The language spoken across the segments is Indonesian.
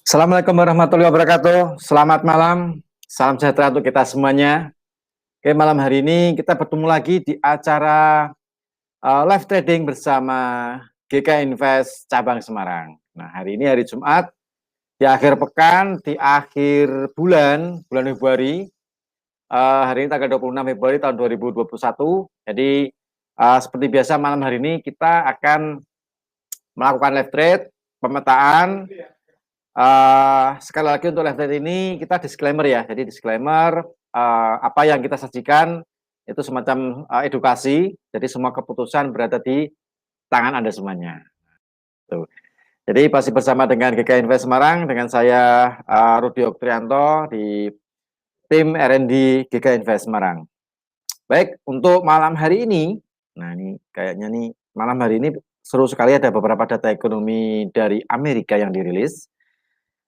Assalamualaikum warahmatullahi wabarakatuh. Selamat malam, salam sejahtera untuk kita semuanya. Oke, malam hari ini kita bertemu lagi di acara live trading bersama GK Invest Cabang Semarang. Nah, hari ini hari Jumat, di akhir pekan, di akhir bulan Februari. Hari ini tanggal 26 Februari tahun 2021. Jadi, seperti biasa malam hari ini kita akan melakukan live trade, pemetaan. Sekali lagi untuk live trade ini kita disclaimer ya. Jadi disclaimer apa yang kita sajikan itu semacam edukasi. Jadi semua keputusan berada di tangan Anda semuanya. Tuh. Jadi masih bersama dengan GK Invest Semarang dengan saya Rudi Oktrianto di tim R&D GK Invest Semarang. Baik, untuk malam hari ini, nah ini kayaknya nih malam hari ini seru sekali, ada beberapa data ekonomi dari Amerika yang dirilis.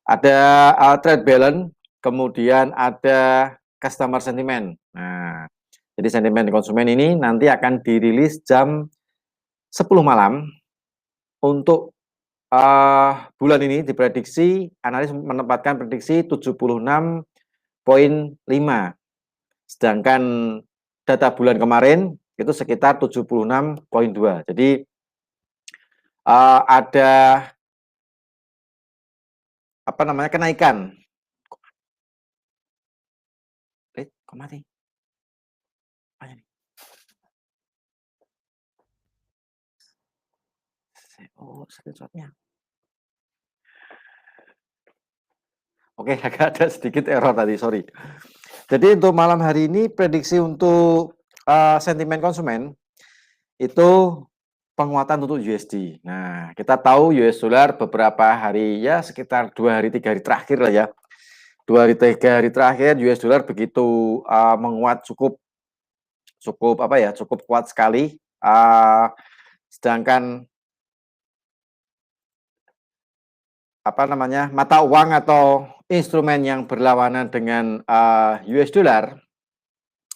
Ada trade balance, kemudian ada customer sentiment. Nah, jadi sentimen konsumen ini nanti akan dirilis jam 10 malam. Untuk bulan ini diprediksi, analis menempatkan prediksi 76,5. Sedangkan data bulan kemarin itu sekitar 76,2. Jadi ada apa namanya kenaikan. Kok mati? Oh, screenshotnya. Oke, agak ada sedikit error tadi, sorry. Jadi untuk malam hari ini prediksi untuk sentimen konsumen itu penguatan untuk USD. Nah, kita tahu US dollar beberapa hari ya sekitar 2 hari 3 hari terakhir lah ya. 2 hari 3 hari terakhir US dollar begitu menguat cukup apa ya, cukup kuat sekali. Sedangkan apa namanya, mata uang atau instrumen yang berlawanan dengan US dollar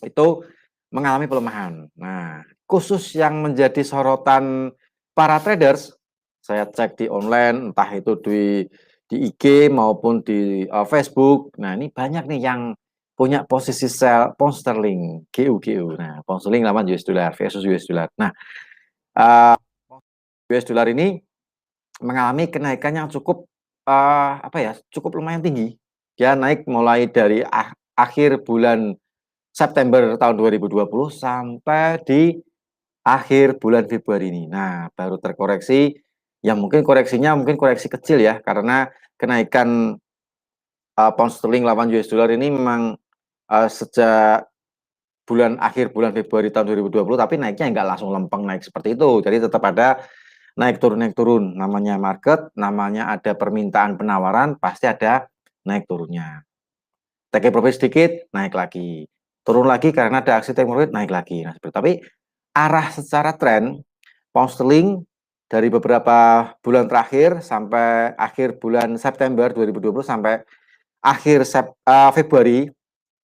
itu mengalami pelemahan. Nah, khusus yang menjadi sorotan para traders, saya cek di online, entah itu di IG maupun di Facebook. Nah, ini banyak nih yang punya posisi sell pound sterling, GU. Nah, pound sterling lawan US dollar versus US dollar. Nah, US dollar ini mengalami kenaikan yang cukup apa ya, cukup lumayan tinggi. Dia naik mulai dari akhir bulan September tahun 2020 sampai di akhir bulan Februari ini. Nah, baru terkoreksi, yang mungkin koreksinya mungkin koreksi kecil ya, karena kenaikan pound sterling lawan US dollar ini memang sejak akhir bulan Februari tahun 2020, tapi naiknya nggak langsung lempeng naik seperti itu. Jadi tetap ada naik turun. Namanya market, namanya ada permintaan penawaran, pasti ada naik turunnya. Take profit sedikit, naik lagi. Turun lagi karena ada aksi take profit, naik lagi. Nah, tapi arah secara tren, pound sterling dari beberapa bulan terakhir sampai akhir bulan September 2020 sampai akhir Februari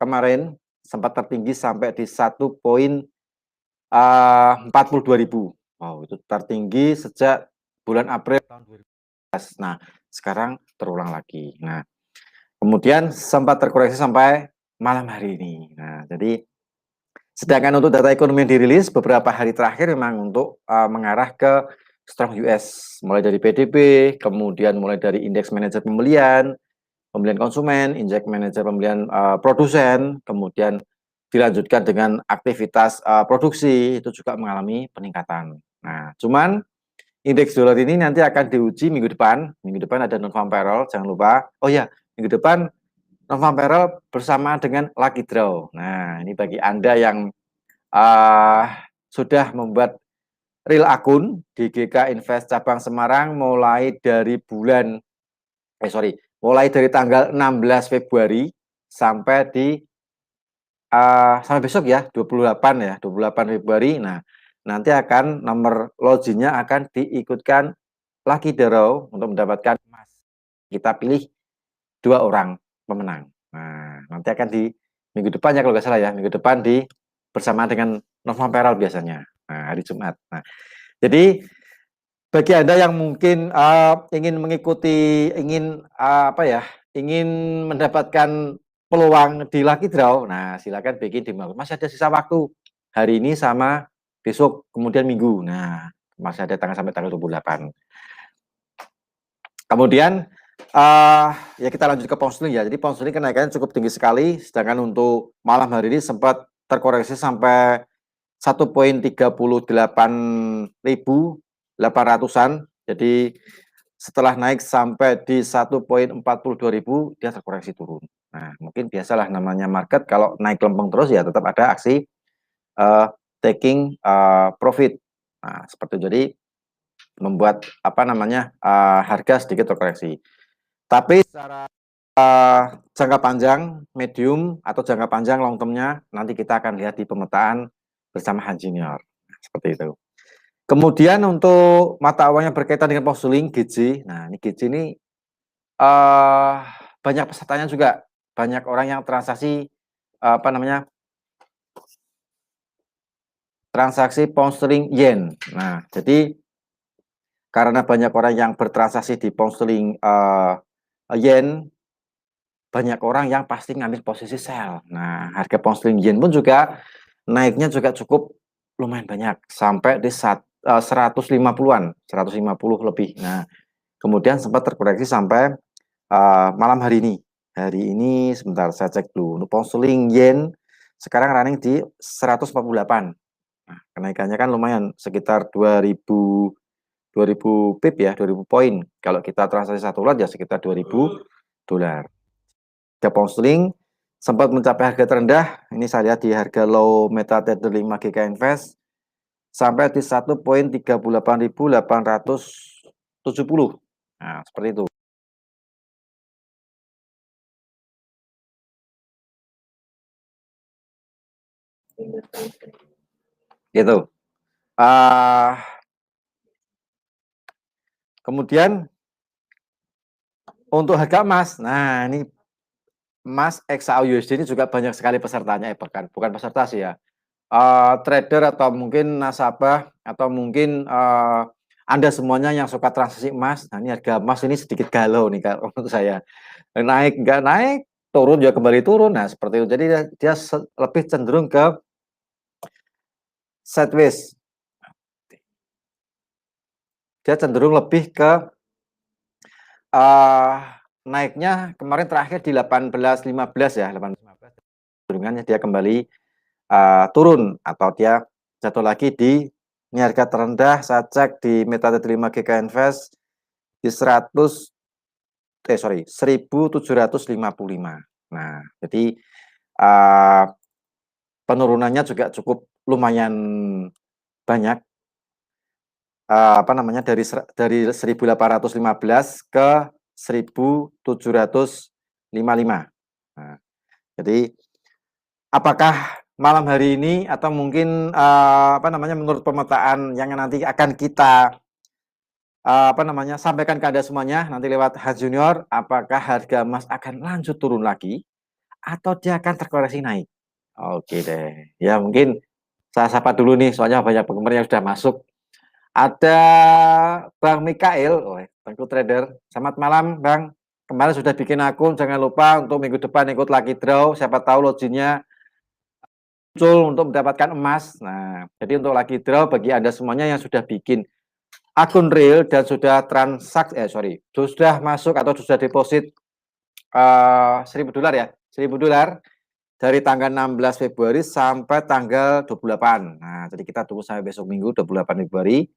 kemarin sempat tertinggi sampai di 1,42.000. Wow, itu tertinggi sejak bulan April tahun 2019. Nah, sekarang terulang lagi. Nah, kemudian sempat terkoreksi sampai malam hari ini. Nah, jadi sedangkan untuk data ekonomi yang dirilis beberapa hari terakhir memang untuk mengarah ke strong US, mulai dari PDB, kemudian mulai dari indeks manajer pembelian konsumen, indeks manajer pembelian produsen, kemudian dilanjutkan dengan aktivitas produksi itu juga mengalami peningkatan. Nah, cuman indeks dolar ini nanti akan diuji minggu depan. Minggu depan ada non-farm payroll, jangan lupa. Oh ya, minggu depan non-farm payroll bersama dengan lucky draw. Nah, ini bagi Anda yang sudah membuat real akun di GK Invest Cabang Semarang mulai dari tanggal 16 Februari sampai sampai besok ya, 28 Februari. Nah, nanti akan nomor loginnya akan diikutkan lucky draw untuk mendapatkan emas. Kita pilih 2 orang pemenang. Nah, nanti akan di minggu depan ya kalau nggak salah ya, minggu depan bersama dengan non-farm payroll biasanya. Nah, hari Jumat. Nah, jadi Bagi Anda yang mungkin ingin mengikuti, ingin mendapatkan peluang di Lucky Draw, nah silakan bikin di masih ada sisa waktu hari ini sama besok, kemudian Minggu. Nah, masih ada sampai tanggal 28. Kemudian ya kita lanjut ke pound sterling ya. Jadi pound sterling kenaikannya cukup tinggi sekali, sedangkan untuk malam hari ini sempat terkoreksi sampai 1,38.800-an. Jadi setelah naik sampai di 1,42.000 dia terkoreksi turun. Nah, mungkin biasalah namanya market kalau naik lempeng terus ya tetap ada aksi taking profit. Nah, seperti itu. Jadi membuat harga sedikit terkoreksi. Tapi secara jangka panjang, medium atau jangka panjang long termnya nanti kita akan lihat di pemetaan bersama Han Junior. Seperti itu. Kemudian untuk mata uang yang berkaitan dengan pound sterling GJ. Nah, ini GJ ini banyak pesertanya juga, banyak orang yang transaksi transaksi pound sterling yen. Nah, jadi karena banyak orang yang bertransaksi di pound sterling yen, banyak orang yang pasti ngambil posisi sell. Nah, harga pound sterling yen pun juga naiknya juga cukup lumayan banyak sampai di 150-an, 150 lebih. Nah, kemudian sempat terkoreksi sampai malam hari ini. Hari ini sebentar saya cek dulu. Untuk pound sterling yen sekarang running di 148. Nah, kenaikannya kan lumayan sekitar 2000 pip ya, 2000 poin. Kalau kita transaksi satu lot ya sekitar 2000 dolar. Harga pound sterling sempat mencapai harga terendah. Ini saya lihat di harga low MetaTrader 5 GK Invest sampai di 1,38.870. Nah, seperti itu. Gitu. Kemudian untuk harga emas, nah ini emas XAUUSD ini juga banyak sekali pesertanya, bukan peserta sih ya, trader atau mungkin nasabah atau mungkin Anda semuanya yang suka transaksi emas. Nah, ini harga emas ini sedikit galau nih kalau menurut saya. Naik nggak naik, turun juga kembali turun. Nah, seperti itu. Jadi dia lebih cenderung ke sideways. Dia cenderung lebih ke naiknya kemarin terakhir di 18.15 ya, 18.15. Cenderungannya dia kembali turun atau dia jatuh lagi di ini harga terendah saya cek di MetaTrader 5 GK Invest di 1.755. Nah, jadi penurunannya juga cukup lumayan banyak, dari 1815 ke 1755. Nah, jadi apakah malam hari ini atau mungkin menurut pemetaan yang nanti akan kita sampaikan ke Anda semuanya nanti lewat Hans Junior, apakah harga emas akan lanjut turun lagi atau dia akan terkoreksi naik? Oke deh. Ya mungkin saya sapa dulu nih, soalnya banyak penggemar yang sudah masuk. Ada Bang Mikael, Bangku Trader. Selamat malam, Bang. Kemarin sudah bikin akun, jangan lupa untuk minggu depan ikut Lucky Draw. Siapa tahu loginnya muncul untuk mendapatkan emas. Nah, jadi untuk Lucky Draw bagi Anda semuanya yang sudah bikin akun real dan sudah sudah masuk atau sudah deposit $1.000 ya, $1.000 dari tanggal 16 Februari sampai tanggal 28. Nah, jadi kita tunggu sampai besok Minggu 28 Februari.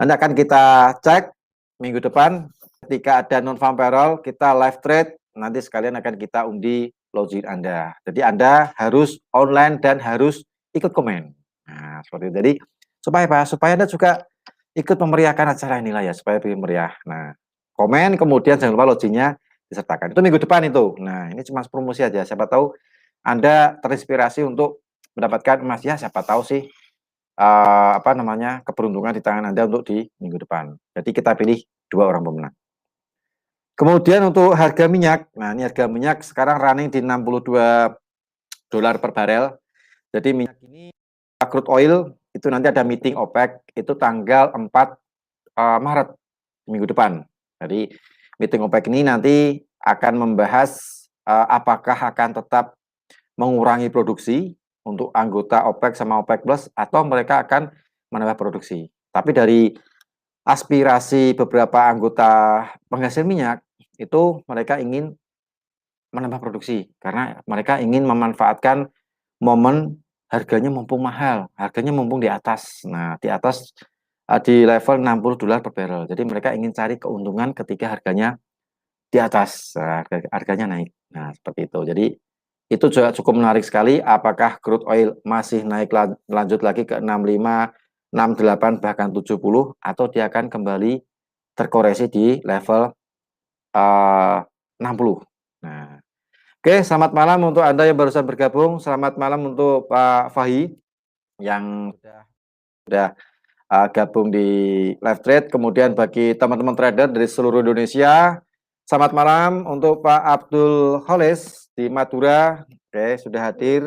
Nanti akan kita cek minggu depan ketika ada non-farm payroll, kita live trade, nanti sekalian akan kita undi login Anda. Jadi Anda harus online dan harus ikut komen. Nah, seperti itu. Jadi supaya apa? Supaya Anda juga ikut memeriahkan acara inilah ya, supaya lebih meriah. Nah, komen kemudian jangan lupa loginnya disertakan. Itu minggu depan itu. Nah, ini cuma promosi aja. Siapa tahu Anda terinspirasi untuk mendapatkan emas ya, siapa tahu sih keberuntungan di tangan Anda untuk di minggu depan. Jadi kita pilih 2 orang pemenang. Kemudian untuk harga minyak, nah ini harga minyak sekarang running di $62 per barel. Jadi minyak ini crude oil itu nanti ada meeting OPEC itu tanggal 4 Maret minggu depan. Jadi meeting OPEC ini nanti akan membahas apakah akan tetap mengurangi produksi untuk anggota OPEC sama OPEC Plus atau mereka akan menambah produksi. Tapi dari aspirasi beberapa anggota penghasil minyak itu mereka ingin menambah produksi karena mereka ingin memanfaatkan momen harganya mumpung mahal, harganya mumpung di atas. Nah, di atas di level $60 per barrel. Jadi mereka ingin cari keuntungan ketika harganya di atas, harganya naik. Nah, seperti itu. Jadi itu juga cukup menarik sekali. Apakah crude oil masih naik lanjut lagi ke 65, 68 bahkan 70 atau dia akan kembali terkoreksi di level 60. Nah, oke, selamat malam untuk Anda yang barusan bergabung. Selamat malam untuk Pak Fahi yang sudah gabung di live trade. Kemudian bagi teman-teman trader dari seluruh Indonesia, selamat malam untuk Pak Abdul Kholis di Madura. Oke, sudah hadir.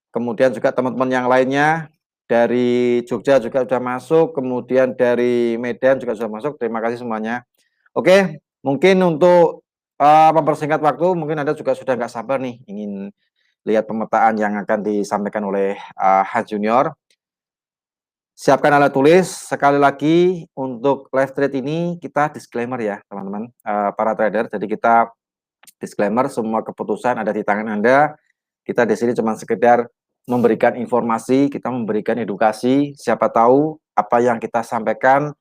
Kemudian juga teman-teman yang lainnya dari Jogja juga sudah masuk. Kemudian dari Medan juga sudah masuk. Terima kasih semuanya. Oke, mungkin untuk mempersingkat waktu, mungkin Anda juga sudah nggak sabar nih ingin lihat pemetaan yang akan disampaikan oleh Hans Junior. Siapkan alat tulis. Sekali lagi untuk live trade ini kita disclaimer ya teman-teman, para trader. Jadi kita disclaimer semua keputusan ada di tangan Anda. Kita di sini cuma sekedar memberikan informasi, kita memberikan edukasi. Siapa tahu apa yang kita sampaikan,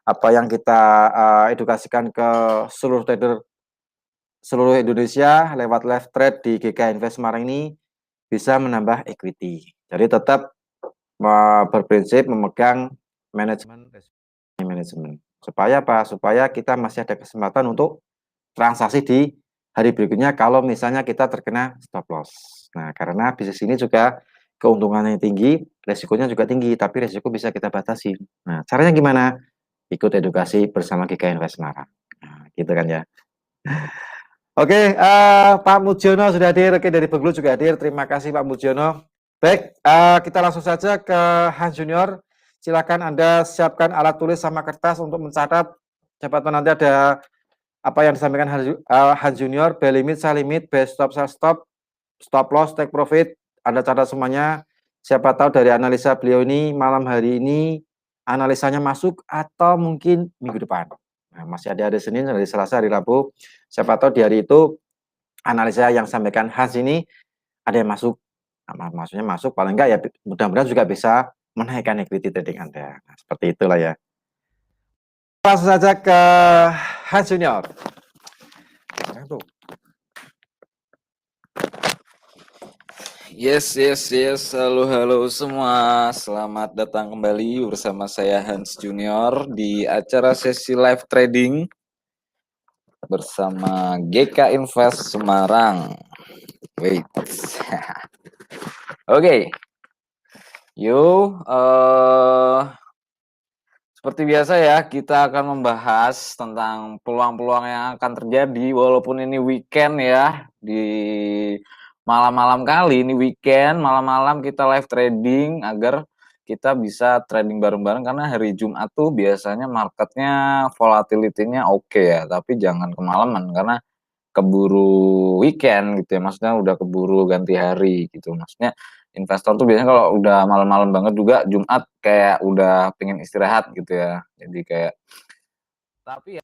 apa yang kita edukasikan ke seluruh trader seluruh Indonesia lewat live trade di GK Invest Semarang ini bisa menambah equity. Jadi tetap berprinsip memegang manajemen. Supaya apa? Supaya kita masih ada kesempatan untuk transaksi di hari berikutnya kalau misalnya kita terkena stop loss. Nah, karena bisnis ini juga keuntungannya tinggi, resikonya juga tinggi, tapi resiko bisa kita batasi. Nah, caranya gimana? Ikut edukasi bersama GK Invest Semarang. Nah, gitu kan ya. Oke, Pak Mujiono sudah hadir. Oke, dari Bengkulu juga hadir. Terima kasih Pak Mujiono. Baik, kita langsung saja ke Hans Junior. Silakan Anda siapkan alat tulis sama kertas untuk mencatat. Siapa tahu nanti ada apa yang disampaikan Hans Junior, buy limit, sell limit, buy stop, sell stop, stop loss, take profit. Anda catat semuanya. Siapa tahu dari analisa beliau ini malam hari ini analisanya masuk atau mungkin minggu depan. Nah, masih ada hari Senin, hari Selasa, hari Rabu. Siapa tahu di hari itu analisa yang sampaikan Hans ini ada yang masuk. Nah, maksudnya masuk paling enggak ya mudah-mudahan juga bisa menaikkan equity trading Anda. Nah, seperti itulah ya. Langsung saja ke Hans Junior. Yes. Halo semua. Selamat datang kembali bersama saya Hans Junior di acara sesi live trading bersama GK Invest Semarang. Wait. Oke. Yuk, seperti biasa ya, kita akan membahas tentang peluang-peluang yang akan terjadi walaupun ini weekend ya. Di malam-malam kali ini weekend, malam-malam kita live trading agar kita bisa trading bareng-bareng karena hari Jumat tuh biasanya marketnya volatility-nya oke ya, tapi jangan kemalaman karena keburu weekend gitu ya, maksudnya udah keburu ganti hari gitu. Maksudnya investor tuh biasanya kalau udah malam-malam banget juga Jumat kayak udah pengen istirahat gitu ya. Jadi kayak tapi ya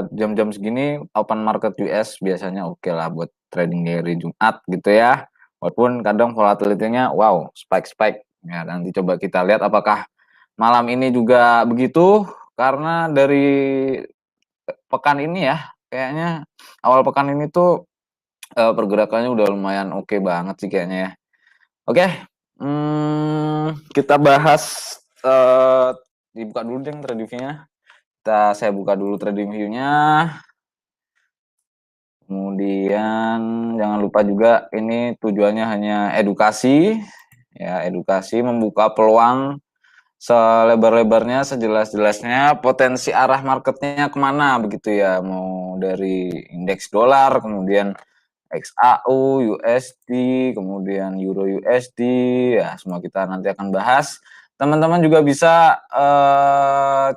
jam-jam segini open market US biasanya oke lah buat trading di hari Jumat gitu ya. Walaupun kadang volatility-nya wow, spike. Ya, nanti coba kita lihat apakah malam ini juga begitu karena dari pekan ini ya, kayaknya awal pekan ini tuh pergerakannya udah lumayan oke banget sih kayaknya ya. Oke, kita bahas dibuka dulu deh trading view-nya. Saya buka dulu trading view-nya. Kemudian jangan lupa juga ini tujuannya hanya edukasi. Ya, edukasi membuka peluang selebar-lebarnya, sejelas-jelasnya, potensi arah marketnya kemana begitu ya, mau dari indeks dolar, kemudian XAU, USD, kemudian Euro USD, ya semua kita nanti akan bahas teman-teman juga bisa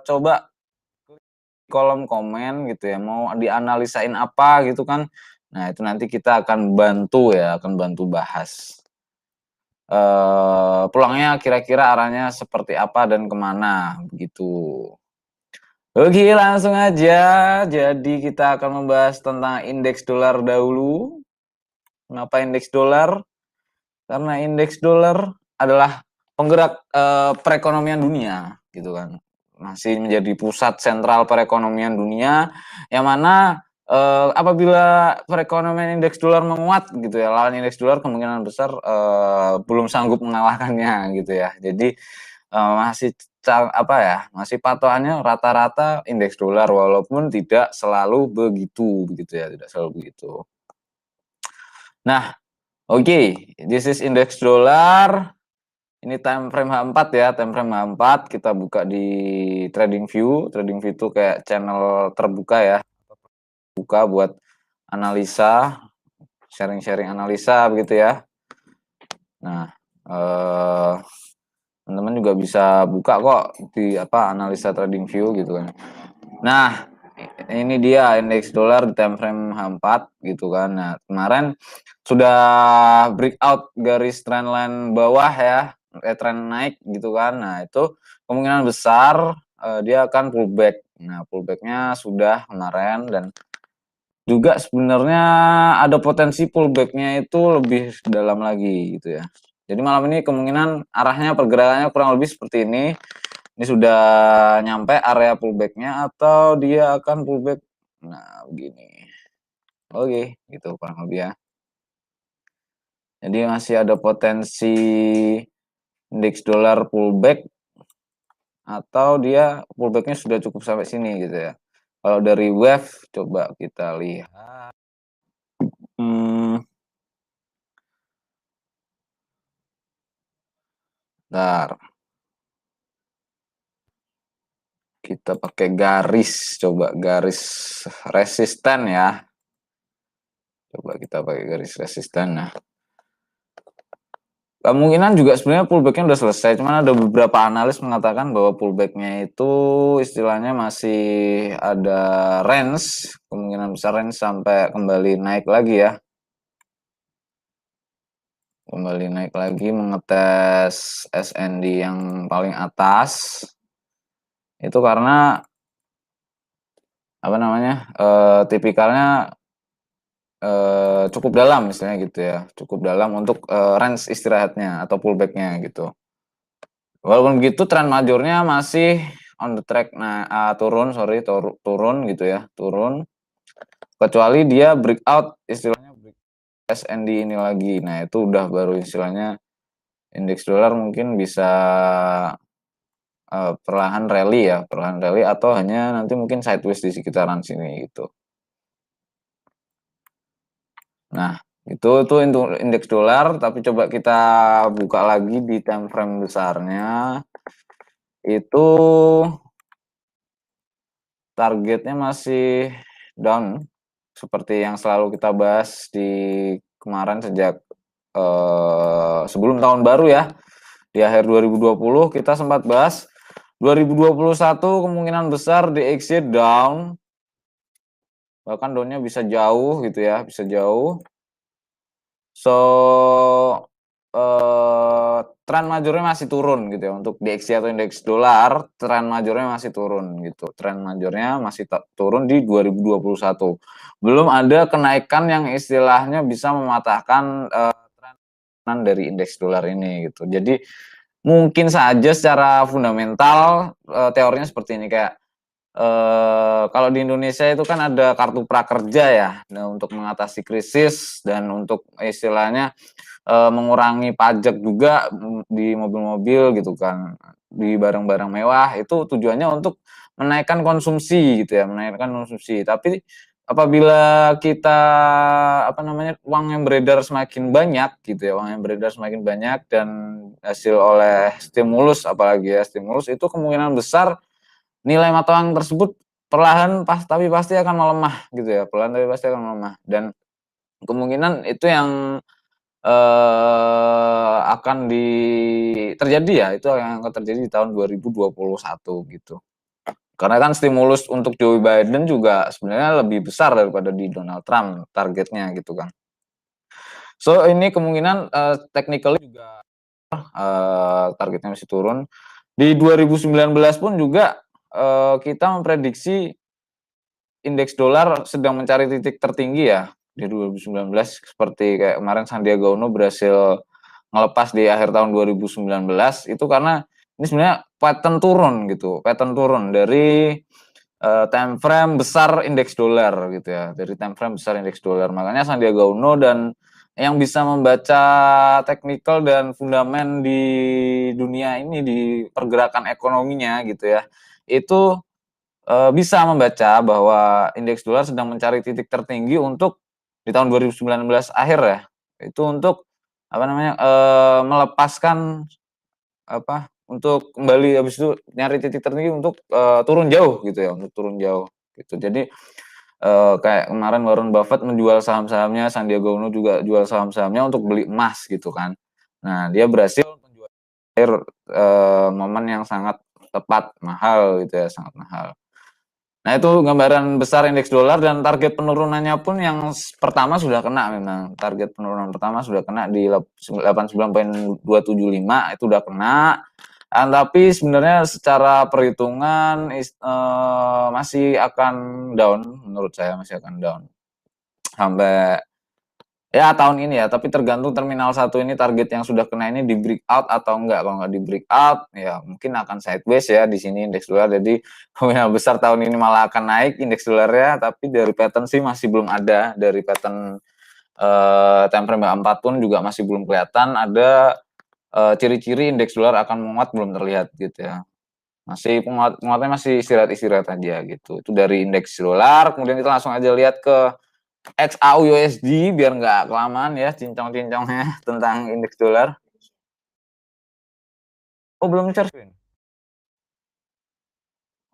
coba kolom komen gitu ya, mau dianalisain apa gitu kan. Nah, itu nanti kita akan bantu ya, akan bantu bahas. Peluangnya kira-kira arahnya seperti apa dan kemana begitu. Oke, langsung aja. Jadi kita akan membahas tentang indeks dolar dahulu. Kenapa indeks dolar? Karena indeks dolar adalah penggerak perekonomian dunia, gitu kan. Masih menjadi pusat sentral perekonomian dunia, yang mana apabila perekonomian indeks dolar menguat, gitu ya, lawan indeks dolar kemungkinan besar belum sanggup mengalahkannya, gitu ya. Jadi masih patokannya rata-rata indeks dolar, walaupun tidak selalu begitu, ya, tidak selalu begitu. Nah, oke, this is indeks dolar. Ini time frame H4 ya, time frame H4 kita buka di TradingView. TradingView itu kayak channel terbuka ya, buka buat analisa, sharing-sharing analisa begitu ya. Nah, teman-teman juga bisa buka kok di analisa TradingView gitu kan. Nah, ini dia indeks dolar di time frame H4 gitu kan. Nah, kemarin sudah breakout garis trendline bawah ya, trend naik gitu kan. Nah, itu kemungkinan besar dia akan pullback. Nah, pullbacknya sudah kemarin, dan juga sebenarnya ada potensi pullbacknya itu lebih dalam lagi gitu ya. Jadi malam ini kemungkinan arahnya pergerakannya kurang lebih seperti ini. Ini sudah nyampe area pullbacknya atau dia akan pullback. Nah, begini. Oke, gitu kurang lebih ya. Jadi masih ada potensi indeks dolar pullback atau dia pullbacknya sudah cukup sampai sini gitu ya. Kalau dari wave coba kita lihat. Bentar. Kita pakai garis, coba garis resisten ya. Coba kita pakai garis resisten. Nah, kemungkinan juga sebenarnya pullbacknya udah selesai, cuman ada beberapa analis mengatakan bahwa pullbacknya itu istilahnya masih ada range, kemungkinan besar range sampai kembali naik lagi ya. Kembali naik lagi mengetes SND yang paling atas. Itu karena tipikalnya cukup dalam misalnya gitu ya, cukup dalam untuk range istirahatnya atau pullbacknya gitu. Walaupun begitu tren majornya masih on the track turun gitu ya, turun. Kecuali dia breakout istilahnya SND ini lagi. Nah, itu udah baru istilahnya indeks dolar mungkin bisa perlahan rally atau hanya nanti mungkin sideways di sekitaran sini gitu. Nah, itu indeks dolar, tapi coba kita buka lagi di time frame besarnya. Itu targetnya masih down seperti yang selalu kita bahas di kemarin sejak sebelum tahun baru ya. Di akhir 2020 kita sempat bahas 2021 kemungkinan besar di exit down. Bahkan downnya bisa jauh gitu ya, bisa jauh. So tren majornya masih turun gitu ya, untuk DXY atau indeks dolar, tren majornya masih turun gitu. Tren majornya masih turun di 2021. Belum ada kenaikan yang istilahnya bisa mematahkan tren dari indeks dolar ini gitu. Jadi mungkin saja secara fundamental teorinya seperti ini, kayak kalau di Indonesia itu kan ada kartu prakerja ya, nah, untuk mengatasi krisis dan untuk istilahnya mengurangi pajak juga di mobil-mobil gitu kan, di barang-barang mewah, itu tujuannya untuk menaikkan konsumsi gitu ya, menaikkan konsumsi. Tapi apabila kita uang yang beredar semakin banyak gitu ya, uang yang beredar semakin banyak dan hasil oleh stimulus, apalagi ya stimulus, itu kemungkinan besar nilai mata uang tersebut perlahan tapi pasti akan melemah gitu ya, perlahan tapi pasti akan melemah, dan kemungkinan itu yang akan terjadi ya, itu yang akan terjadi di tahun 2021 gitu. Karena kan stimulus untuk Joe Biden juga sebenarnya lebih besar daripada di Donald Trump targetnya gitu kan. So ini kemungkinan technically juga targetnya masih turun. Di 2019 pun juga kita memprediksi indeks dolar sedang mencari titik tertinggi ya di 2019, seperti kayak kemarin Sandiaga Uno berhasil ngelepas di akhir tahun 2019 itu karena ini sebenarnya pattern turun dari time frame besar indeks dolar gitu ya, dari time frame besar indeks dolar. Makanya Sandiaga Uno dan yang bisa membaca teknikal dan fundamen di dunia ini, di pergerakan ekonominya gitu ya, itu bisa membaca bahwa indeks dolar sedang mencari titik tertinggi untuk di tahun 2019 akhir ya, itu untuk apa namanya, melepaskan untuk kembali habis itu nyari titik tertinggi untuk turun jauh gitu ya, untuk turun jauh gitu. Jadi kayak kemarin Warren Buffett menjual saham-sahamnya, Sandiaga Uno juga jual saham-sahamnya untuk beli emas gitu kan. Nah, dia berhasil menjual momen yang sangat tepat, mahal gitu ya, sangat mahal. Nah, itu gambaran besar indeks dolar dan target penurunannya pun yang pertama sudah kena memang. Target penurunan pertama sudah kena di 89,275 itu udah kena. Tapi sebenarnya secara perhitungan masih akan down, menurut saya masih akan down sampai ya tahun ini ya, tapi tergantung terminal 1 ini target yang sudah kena ini di breakout atau enggak. Kalau enggak di breakout ya mungkin akan sideways ya di sini indeks dolar. Jadi kemungkinan besar tahun ini malah akan naik indeks dolarnya, tapi dari pattern sih masih belum ada. Dari pattern time frame 4 pun juga masih belum kelihatan ada ciri-ciri indeks dolar akan menguat, belum terlihat gitu ya. Masih penguatnya masih istirahat-istirahat aja gitu. Itu dari indeks dolar. Kemudian kita langsung aja lihat ke XAU-USD biar nggak kelamaan ya cincong-cincongnya tentang indeks dolar. Oh, belum charge, Win?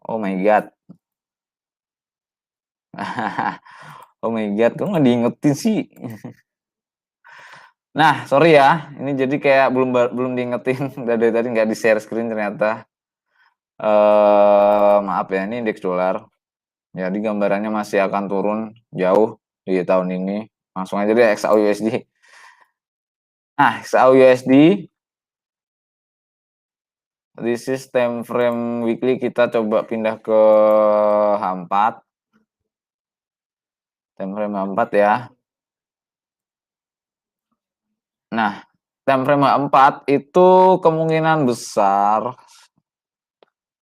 Oh my god. Oh my god, kok nggak diingetin sih? Nah, sorry ya, ini jadi kayak belum diingetin, dari tadi nggak di-share screen ternyata. Maaf ya, ini indeks dolar. Jadi gambarannya masih akan turun jauh di tahun ini. Langsung aja deh XAU-USD. Nah, XAU-USD this is time frame weekly, kita coba pindah ke H4. Time frame H4 ya. Nah, time frame H4 itu kemungkinan besar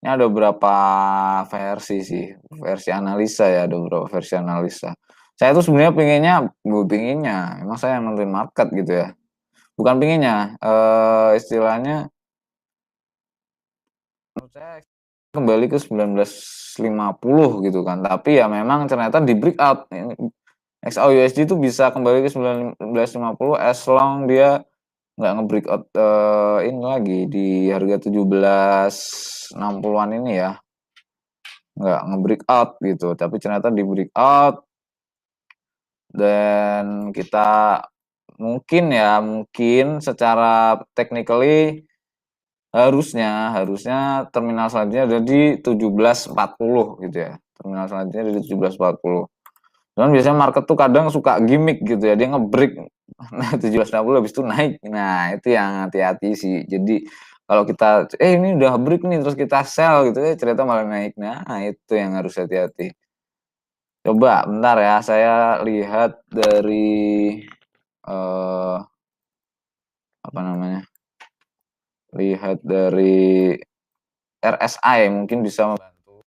ini ada beberapa versi sih, versi analisa ya, ada beberapa versi analisa. Saya tuh sebenarnya pinginnya, emang saya yang nentuin market gitu ya. Bukan pinginnya, istilahnya menurut saya kembali ke 1950 gitu kan. Tapi ya memang ternyata di breakout XAU-USD itu bisa kembali ke 1950 as long dia nggak nge-breakout ini lagi di harga 1760-an ini ya. Nggak nge-breakout gitu, tapi ternyata di breakout dan kita mungkin secara technically harusnya terminal selanjutnya ada di 1740 gitu ya. Terminal selanjutnya ada di 1740. Cuman biasanya market tuh kadang suka gimmick gitu ya, dia nge-break nah 1760 habis itu naik. Nah, itu yang hati-hati sih. Jadi kalau kita ini udah break nih terus kita sell gitu ya ternyata malah naik. Nah, itu yang harus hati-hati. Coba bentar ya, saya lihat dari eh apa namanya? Lihat dari RSI mungkin bisa membantu.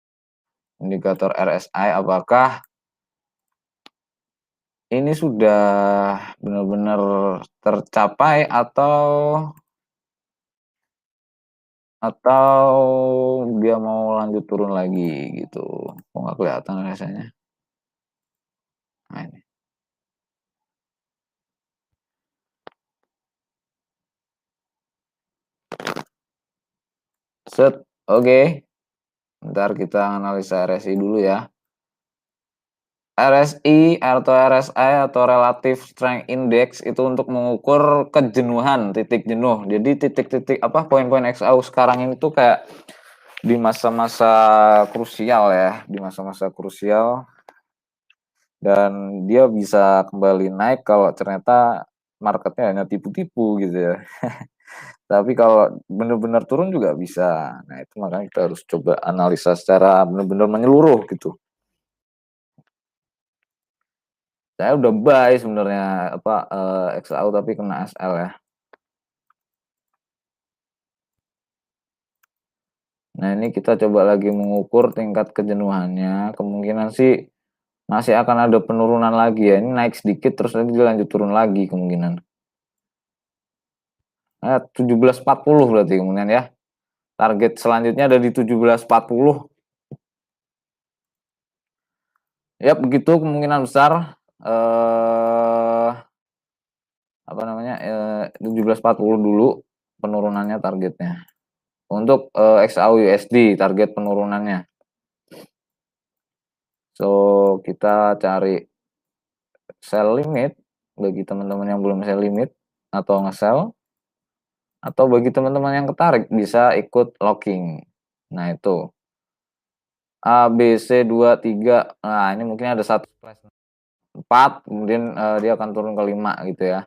Indikator RSI apakah ini sudah benar-benar tercapai atau dia mau lanjut turun lagi gitu. Kok nggak kelihatan rasanya. Nah ini. Set, oke. Okay. Bentar kita analisa RSI dulu ya. RSI atau RSI atau Relative Strength Index itu untuk mengukur kejenuhan, titik jenuh. Jadi titik-titik apa poin-poin XAU sekarang ini tuh kayak di masa-masa krusial ya, di masa-masa krusial dan dia bisa kembali naik kalau ternyata marketnya hanya tipu-tipu gitu ya. Tapi kalau benar-benar turun juga bisa. Nah, itu makanya kita harus coba analisa secara benar-benar menyeluruh gitu. Saya udah buy sebenarnya apa XAU tapi kena SL ya. Nah, ini kita coba lagi mengukur tingkat kejenuhannya. Kemungkinan sih masih akan ada penurunan lagi ya. Ini naik sedikit terus nanti dia lanjut turun lagi kemungkinan. 17.40 berarti kemudian ya. Target selanjutnya ada di 17.40. Ya, begitu kemungkinan besar apa namanya 17.40 dulu penurunannya targetnya. Untuk XAU USD target penurunannya. So, kita cari sell limit bagi teman-teman yang belum sell limit atau nge-sell, atau bagi teman-teman yang ketarik bisa ikut locking. Nah, itu A, B, C 2, 3. Nah, ini mungkin ada satu splash 4, kemudian dia akan turun ke 5 gitu ya.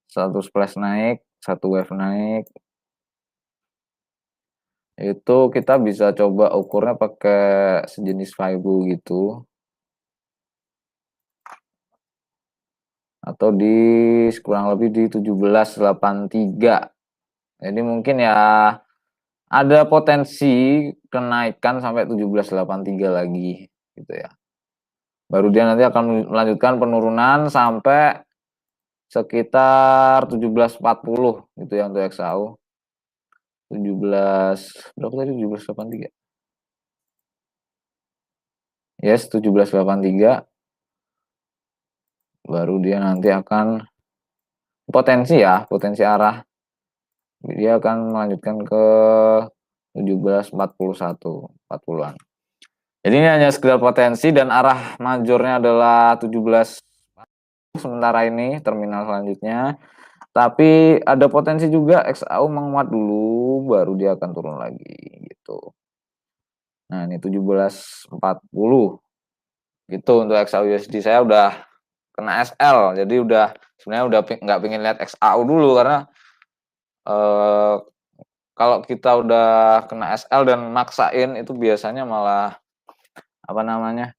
Satu splash naik, satu wave naik. Itu kita bisa coba ukurnya pakai sejenis Fibo gitu. Atau di kurang lebih di 17.83. Jadi mungkin ya ada potensi kenaikan sampai 17.83 lagi gitu ya. Baru dia nanti akan melanjutkan penurunan sampai sekitar 17.40 gitu ya untuk XAU. 17 berapa tadi 17.83. Yes, 17.83. Baru dia nanti akan potensi arah dia akan melanjutkan ke 17.41, 40-an. Jadi ini hanya sekedar potensi dan arah majornya adalah 17 sementara ini terminal selanjutnya. Tapi ada potensi juga XAU menguat dulu baru dia akan turun lagi gitu. Nah, ini 17.40 gitu untuk XAU USD. Saya udah kena SL jadi udah sebenarnya udah nggak pengen lihat XAU dulu karena kalau kita udah kena SL dan maksain itu biasanya malah apa namanya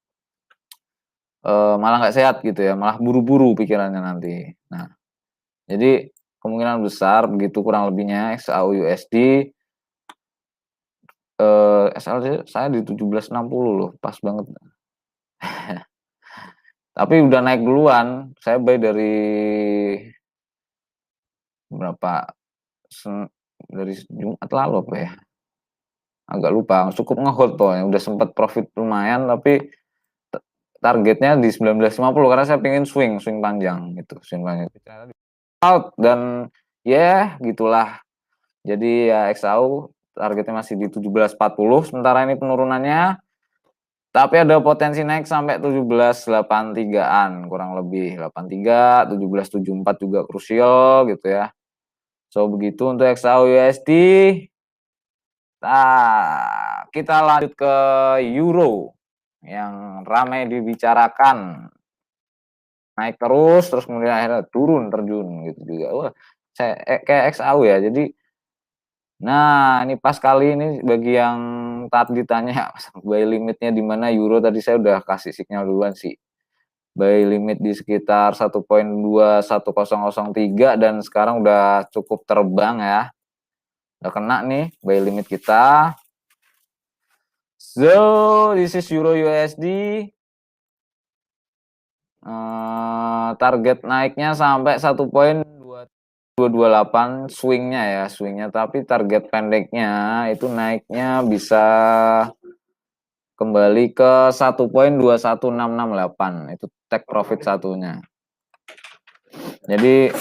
malah nggak sehat gitu ya, malah buru-buru pikirannya nanti. Nah, jadi kemungkinan besar begitu kurang lebihnya XAU USD SL saya di 17.60 loh, pas banget. Tapi udah naik duluan, saya buy dari berapa dari Jumat lalu apa ya? Agak lupa, cukup nge-hold pokoknya, udah sempat profit lumayan tapi targetnya di 19.50 karena saya pengen swing panjang gitu, swing panjang. Out dan ya gitulah. Jadi ya XAU targetnya masih di 17.40 sementara ini penurunannya. Tapi ada potensi naik sampai 17.83-an kurang lebih 83, 17.74 juga krusial gitu ya. So begitu untuk XAU USD. Nah, kita lanjut ke Euro yang ramai dibicarakan. Naik terus kemudian akhirnya turun terjun gitu juga. Wah, saya kayak XAU ya. Jadi nah, ini pas kali ini bagi yang tadi ditanya buy limitnya di mana Euro tadi saya udah kasih sinyal duluan sih. Buy limit di sekitar 1.21003 dan sekarang udah cukup terbang ya. Udah kena nih buy limit kita. So, this is Euro USD. Target naiknya sampai 1.228 swingnya, tapi target pendeknya itu naiknya bisa kembali ke 1.21668 itu take profit satunya. Jadi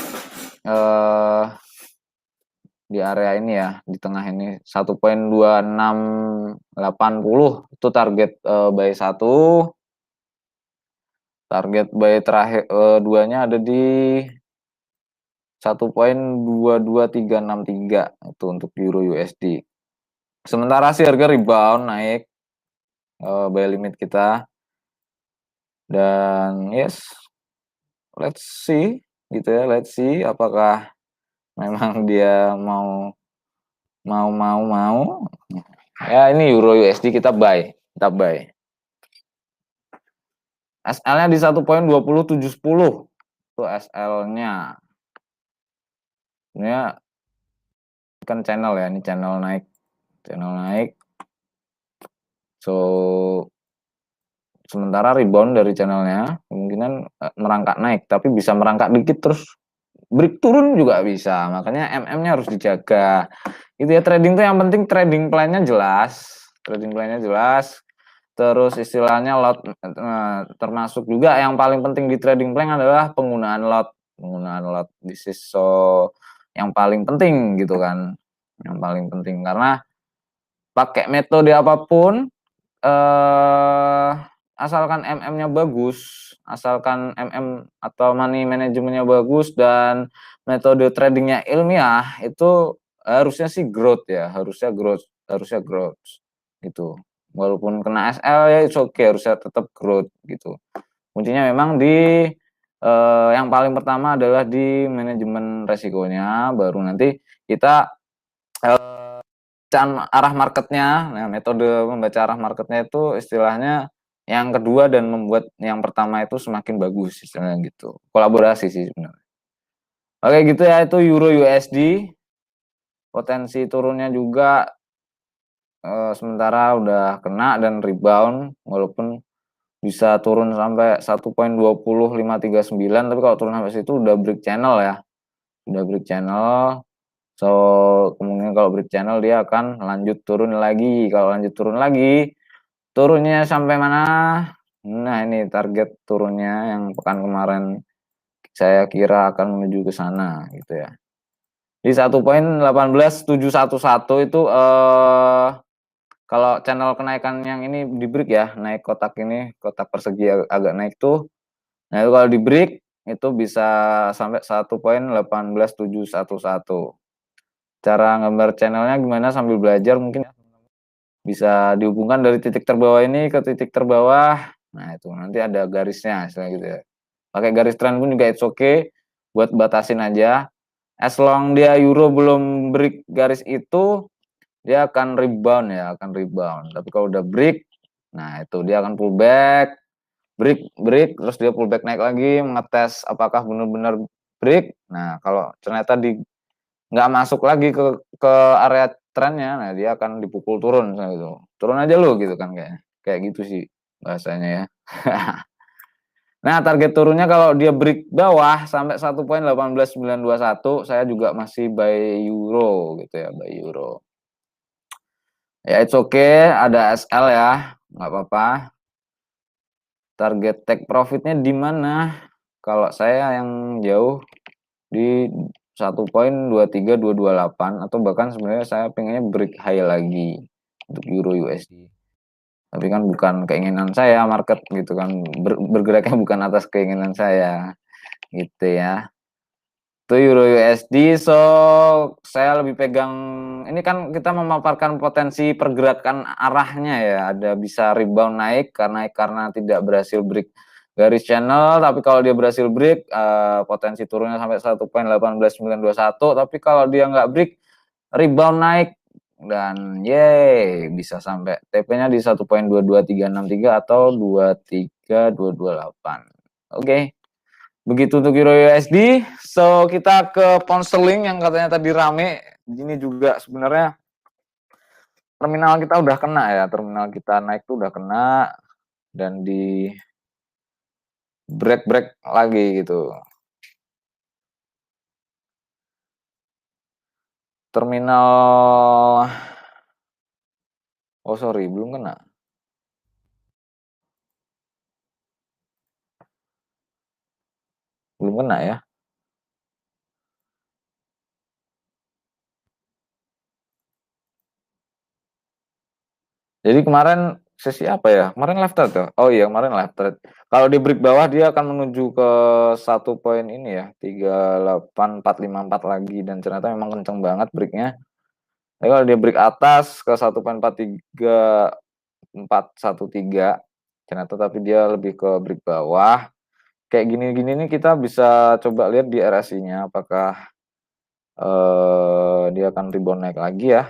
di area ini ya di tengah ini 1.2680 itu target buy 1. Target buy terakhir duanya ada di 1.22363 itu untuk euro USD. Sementara sih harga rebound naik buy limit kita, dan yes, let's see gitu ya, let's see apakah memang dia mau ya. Ini euro USD kita buy. SL-nya di 1.20710 itu SL-nya. Ini kan channel ya, ini channel naik. So sementara rebound dari channelnya kemungkinan merangkak naik, tapi bisa merangkak dikit terus break turun juga bisa. Makanya MM-nya harus dijaga. Gitu ya, trading tuh yang penting trading plan-nya jelas. Terus istilahnya lot, termasuk juga yang paling penting di trading plan adalah penggunaan lot. This is so yang paling penting gitu kan. Yang paling penting karena pakai metode apapun, asalkan MM-nya bagus, asalkan MM atau money manajemennya bagus dan metode tradingnya ilmiah, itu harusnya sih growth ya, harusnya growth gitu. Walaupun kena SL ya it's okay, harusnya tetap growth gitu. Kuncinya memang di yang paling pertama adalah di manajemen resikonya, baru nanti kita arah marketnya. Nah, metode membaca arah marketnya itu istilahnya yang kedua dan membuat yang pertama itu semakin bagus, istilahnya gitu. Kolaborasi sih sebenarnya. Oke gitu ya, itu euro USD. Potensi turunnya juga sementara udah kena dan rebound, walaupun bisa turun sampai 1.20539, tapi kalau turun sampai situ udah break channel ya. So kemungkinan kalau break channel dia akan lanjut turun lagi. Kalau lanjut turun lagi, turunnya sampai mana? Nah, ini target turunnya yang pekan kemarin saya kira akan menuju ke sana gitu ya. Di 1.18711 itu kalau channel kenaikan yang ini di break ya, naik kotak ini, kotak persegi agak naik tuh. Nah, itu kalau di break itu bisa sampai 1.18711. Cara gambar channelnya gimana sambil belajar mungkin bisa dihubungkan dari titik terbawah ini ke titik terbawah. Nah, itu nanti ada garisnya istilah gitu ya. Pakai garis trend pun juga it's okay, buat batasin aja. As long dia euro belum break garis itu, dia akan rebound ya, Tapi kalau udah break, nah itu dia akan pullback, break, terus dia pullback naik lagi, mengetes apakah benar-benar break. Nah, kalau ternyata nggak masuk lagi ke area trennya, nah dia akan dipukul turun gitu. Turun aja lu gitu kan, kayak gitu sih bahasanya ya. Nah, target turunnya kalau dia break bawah sampai 1.18921, saya juga masih buy euro gitu ya, buy euro. Ya it's okay, ada SL ya, nggak apa-apa. Target take profitnya di mana? Kalau saya yang jauh di 1.23228, atau bahkan sebenarnya saya pengennya break high lagi untuk euro USD. Tapi kan bukan keinginan saya market gitu kan, bergeraknya bukan atas keinginan saya gitu ya. Itu euro USD, so saya lebih pegang ini kan kita memaparkan potensi pergerakan arahnya ya, ada bisa rebound naik karena tidak berhasil break garis channel, tapi kalau dia berhasil break potensi turunnya sampai 1.18921, tapi kalau dia nggak break rebound naik dan bisa sampai TP-nya di 1.22363 atau 23228. Oke. Begitu untuk euro USD. So kita ke pound sterling yang katanya tadi rame. Ini juga sebenarnya terminal kita udah kena ya, terminal kita naik tuh udah kena dan di break lagi gitu. Terminal, oh sorry, belum kena. Belum kena ya. Jadi kemarin sesi apa ya? Kemarin left trade ya? Oh iya, kemarin left trade. Kalau di break bawah dia akan menuju ke satu poin ini ya, 38454 lagi, dan ternyata memang kenceng banget breaknya. Tapi kalau dia break atas ke 1.43413, ternyata tapi dia lebih ke break bawah. Kayak gini-gini nih kita bisa coba lihat di RSI-nya apakah dia akan rebound naik lagi ya.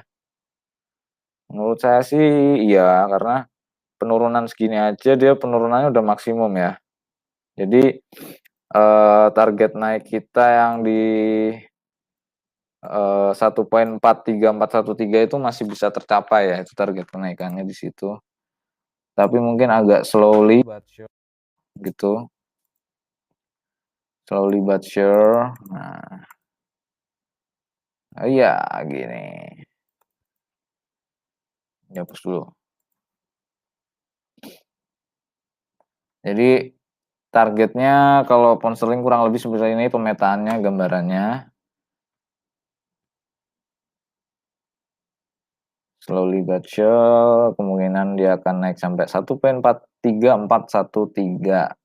Menurut saya sih iya, karena penurunan segini aja dia penurunannya udah maksimum ya. Jadi target naik kita yang di 1.43413 itu masih bisa tercapai ya, itu target kenaikannya di situ. Tapi mungkin agak slowly but sure gitu. Slowly but sure. Nah, iya gini. Hapus dulu. Jadi targetnya kalau pound sterling kurang lebih seperti ini pemetaannya, gambarannya. Slowly but sure, kemungkinan dia akan naik sampai 1.43413.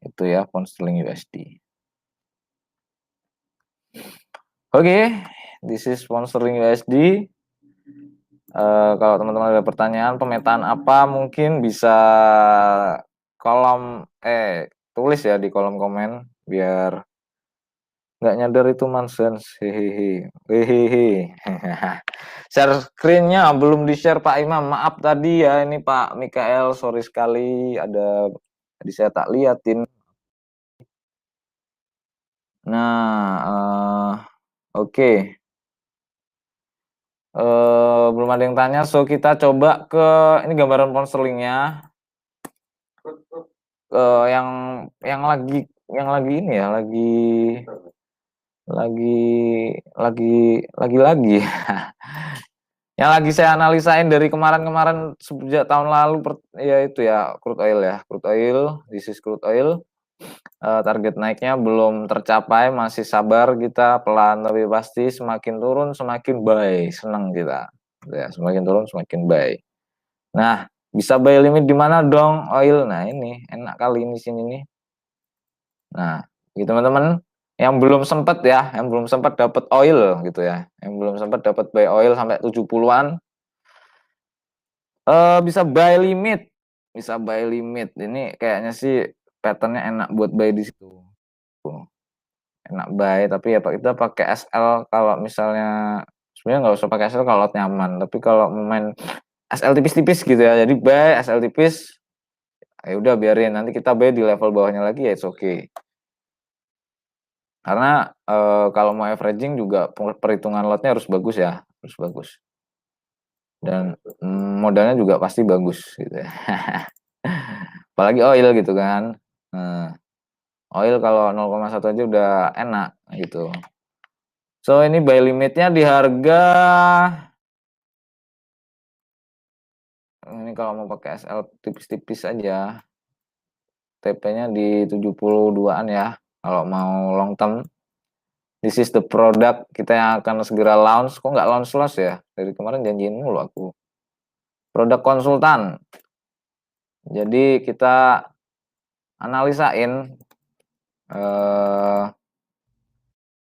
Itu ya pound sterling USD. Oke, this is pound sterling USD. Kalau teman-teman ada pertanyaan pemetaan apa, mungkin bisa tulis ya di kolom komen biar nggak nyadar itu nonsense. Hehehe. Share screen-nya belum di-share Pak Imam. Maaf tadi ya, ini Pak Mikael, sorry sekali ada tadi saya tak liatin. Nah, oke. Belum ada yang tanya, so kita coba ke ini gambaran pound sterlingnya. Yang lagi ini ya, lagi yang lagi saya analisain dari kemarin sejak tahun lalu ya itu ya crude oil, this is crude oil. Target naiknya belum tercapai, masih sabar kita, pelan tapi pasti, semakin turun semakin buy, seneng kita ya, semakin turun semakin buy. Nah, bisa buy limit di mana dong oil? Nah, ini enak kali ini sini nih. Nah, gitu teman-teman, yang belum sempat dapat oil gitu ya, yang belum sempat dapat buy oil sampai 70-an, bisa buy limit, ini kayaknya sih patternnya enak buat buy di situ, enak buy. Tapi ya kita pakai SL kalau misalnya, sebenarnya nggak usah pakai SL kalau nyaman, tapi kalau main SL tipis-tipis gitu ya, jadi buy SL tipis, ya udah biarin, nanti kita buy di level bawahnya lagi ya it's okay. Karena kalau mau averaging juga perhitungan lotnya harus bagus ya, harus bagus. Dan modalnya juga pasti bagus gitu ya. Apalagi oil gitu kan. Oil kalau 0,1 aja udah enak gitu. So ini buy limitnya di harga, ini kalau mau pakai SL tipis-tipis aja, TP-nya di 72-an ya kalau mau long term. This is the product kita yang akan segera launch. Kok nggak launch ya? Dari kemarin janjiin mulu aku. Produk konsultan. Jadi kita analisain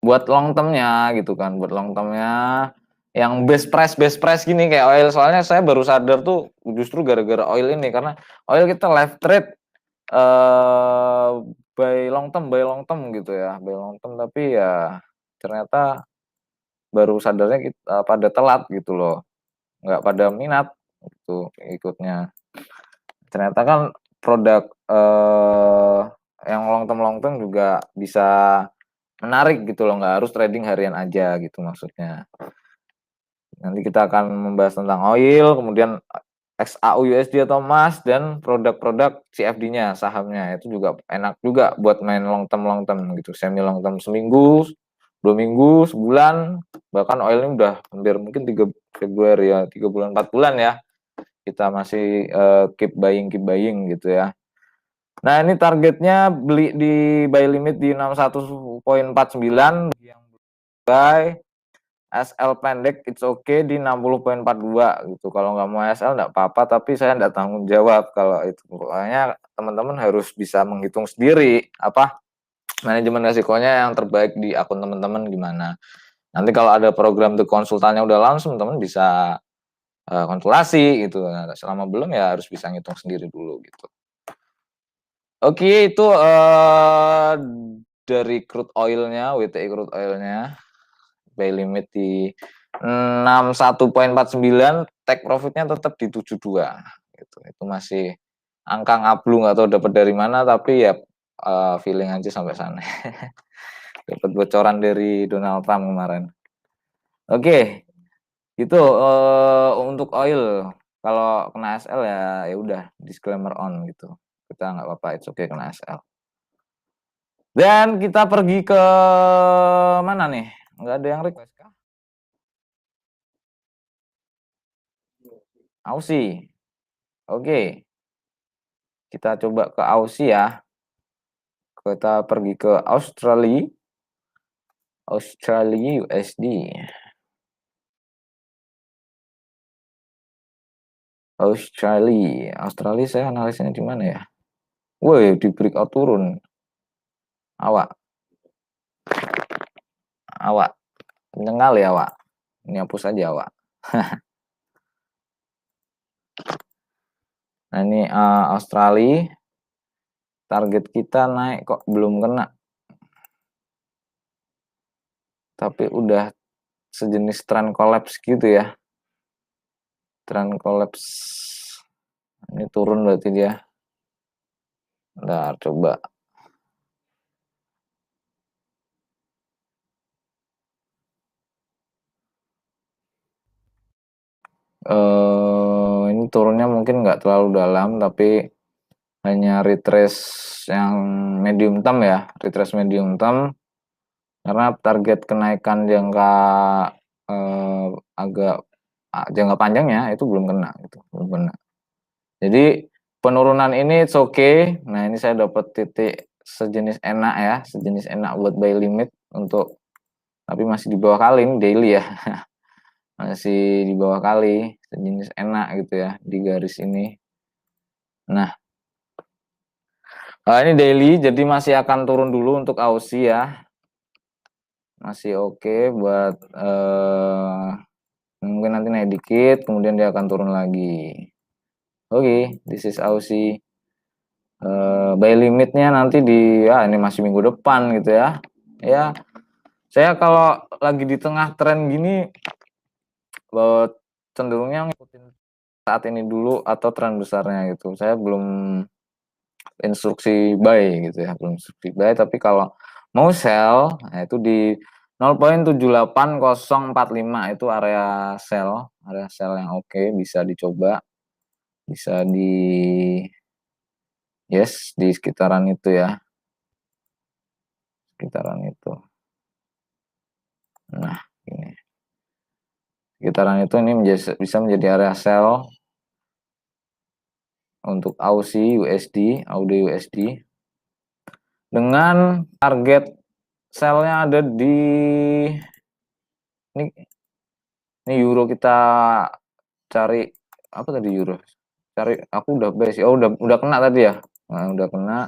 buat long termnya gitu kan. Buat long termnya yang best price gini kayak oil. Soalnya saya baru sadar tuh justru gara-gara oil ini. Karena oil kita left trade buy long term gitu ya. Buy long term, tapi ya ternyata baru sadarnya kita pada telat gitu loh. Nggak pada minat gitu ikutnya. Ternyata kan produk yang long term juga bisa menarik gitu loh, nggak harus trading harian aja gitu maksudnya. Nanti kita akan membahas tentang oil, kemudian XAU USD atau emas, dan produk-produk CFD-nya, sahamnya. Itu juga enak juga buat main long term gitu, semi long term seminggu, 2 minggu, sebulan, bahkan oil ini udah hampir mungkin 3 Februari ya, 3 bulan 4 bulan ya. Kita masih keep buying gitu ya. Nah, ini targetnya beli di buy limit di 61.49 yang buy. SL pendek it's okay di 60.42 gitu. Kalau nggak mau SL nggak apa-apa, tapi saya nggak tanggung jawab kalau itu. Pokoknya teman-teman harus bisa menghitung sendiri apa manajemen resikonya yang terbaik di akun teman-teman gimana. Nanti kalau ada program The konsultannya udah langsung, teman bisa konsultasi gitu. Nah, selama belum ya harus bisa ngitung sendiri dulu gitu. Oke, itu dari crude oil-nya, WTI crude oil-nya. Buy limit di 61.49, take profitnya tetap di 72 gitu. Itu masih angka ngablu, nggak tahu dapat dari mana, tapi ya feeling aja sampai sana. Dapat bocoran dari Donald Trump kemarin. Oke, itu untuk oil. Kalau kena SL ya udah disclaimer on gitu. Kita nggak apa-apa, it's okay kena SL. Dan kita pergi ke mana nih? Nggak ada yang request kah? Aussie. Oke. Kita coba ke Aussie ya. Kita pergi ke Australia. Australia USD. Australia saya analisnya di mana ya? Woi, di breakout turun. Awak. Kenceng kali awak. Ini hapus aja awak. Nah ini Australia. Target kita naik kok belum kena. Tapi udah sejenis trend collapse gitu ya. Trend collapse. Ini turun berarti dia. Bentar, coba. Ini turunnya mungkin nggak terlalu dalam, tapi hanya retrace yang medium term ya, retrace medium term, karena target kenaikan jangka agak jangka panjangnya itu belum kena gitu, belum kena. Jadi penurunan ini it's okay. Nah ini saya dapat titik sejenis enak ya, sejenis enak buat buy limit untuk, tapi masih di bawah kali ini daily ya. Masih di bawah kali, sejenis enak gitu ya di garis ini. Nah, ini daily, jadi masih akan turun dulu untuk Aussie ya. Masih oke buat mungkin nanti naik dikit, kemudian dia akan turun lagi. Oke, this is Aussie. Buy limitnya nanti di, ini masih minggu depan gitu ya. Ya, saya kalau lagi di tengah tren gini, cenderungnya ngikutin saat ini dulu atau tren besarnya gitu. Saya belum instruksi buy gitu ya, belum instruksi buy, tapi kalau mau sell, nah itu di 0.78045 itu area sell yang oke, bisa dicoba, bisa di sekitaran itu ya, sekitaran itu. Nah, ini sekitaran itu ini bisa menjadi area sell untuk Aussie USD, AUD USD dengan target sellnya ada di ini euro, kita cari apa tadi euro, cari aku udah base, udah kena tadi ya. Nah, udah kena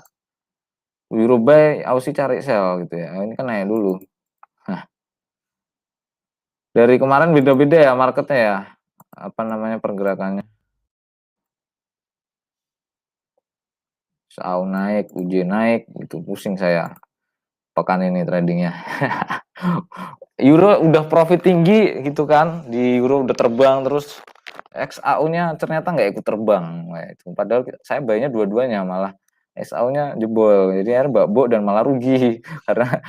euro buy, Aussie cari sell gitu ya. Ini kan naik dulu. Nah, dari kemarin beda-beda ya marketnya ya, apa namanya pergerakannya. SAU naik, UJ naik, itu pusing saya pekan ini tradingnya. Euro udah profit tinggi gitu kan, di euro udah terbang, terus XAU-nya ternyata nggak ikut terbang. Nah, itu padahal saya bayarnya dua-duanya, malah XAU-nya jebol. Jadi akhirnya babok dan malah rugi karena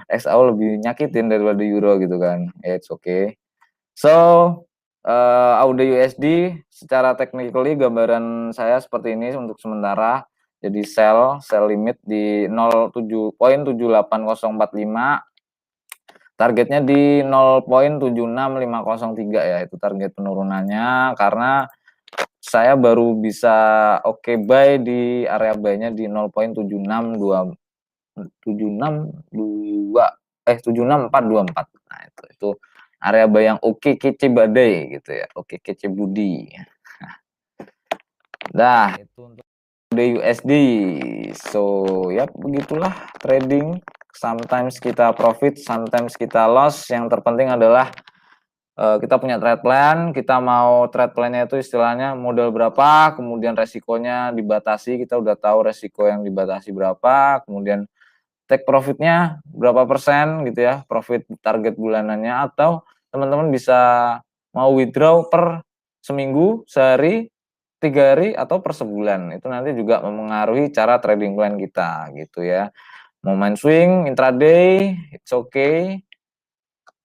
XAU lebih nyakitin daripada euro gitu kan. Ya, it's okay. So, AUD USD secara technically gambaran saya seperti ini untuk sementara. Jadi sell limit di 07.78045. Targetnya di 0.76503 ya, itu target penurunannya, karena saya baru bisa oke buy di area buy-nya di 0.76424. Nah, itu area buy yang oke kece badai gitu ya, oke kece budi. Dah itu untuk USD. So ya begitulah trading, sometimes kita profit, sometimes kita loss. Yang terpenting adalah kita punya trade plan, kita mau trade plannya itu istilahnya modal berapa, kemudian resikonya dibatasi, kita udah tahu resiko yang dibatasi berapa, kemudian take profitnya berapa persen gitu ya, profit target bulanannya, atau teman-teman bisa mau withdraw per seminggu, sehari, 3 hari, atau per sebulan. Itu nanti juga mempengaruhi cara trading plan kita gitu ya. Mau main swing, intraday, it's okay.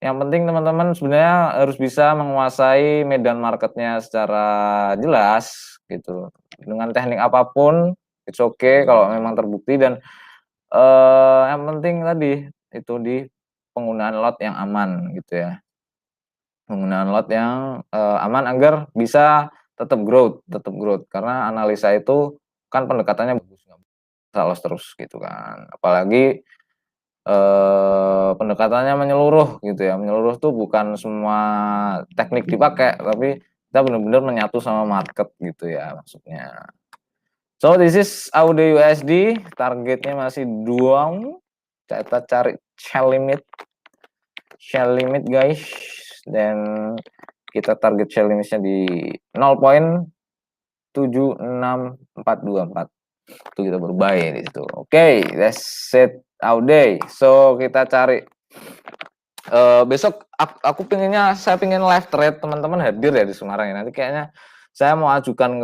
Yang penting teman-teman sebenarnya harus bisa menguasai medan marketnya secara jelas gitu. Dengan teknik apapun, it's okay kalau memang terbukti, dan yang penting tadi itu di penggunaan lot yang aman gitu ya. Penggunaan lot yang aman agar bisa tetap growth, karena analisa itu kan pendekatannya bagus, nggak bisa loss terus gitu kan. Apalagi pendekatannya menyeluruh gitu ya, menyeluruh tuh bukan semua teknik dipakai, tapi kita benar-benar menyatu sama market gitu ya maksudnya. So this is AUD USD, targetnya masih 2, kita cari shell limit guys, dan kita target shell limitnya di 0.76424. Itu kita berbuy di situ. Oke, that's it AUD. So kita cari besok aku pinginnya, saya pingin live trade, teman-teman hadir ya di Semarang ya. Nanti kayaknya saya mau ajukan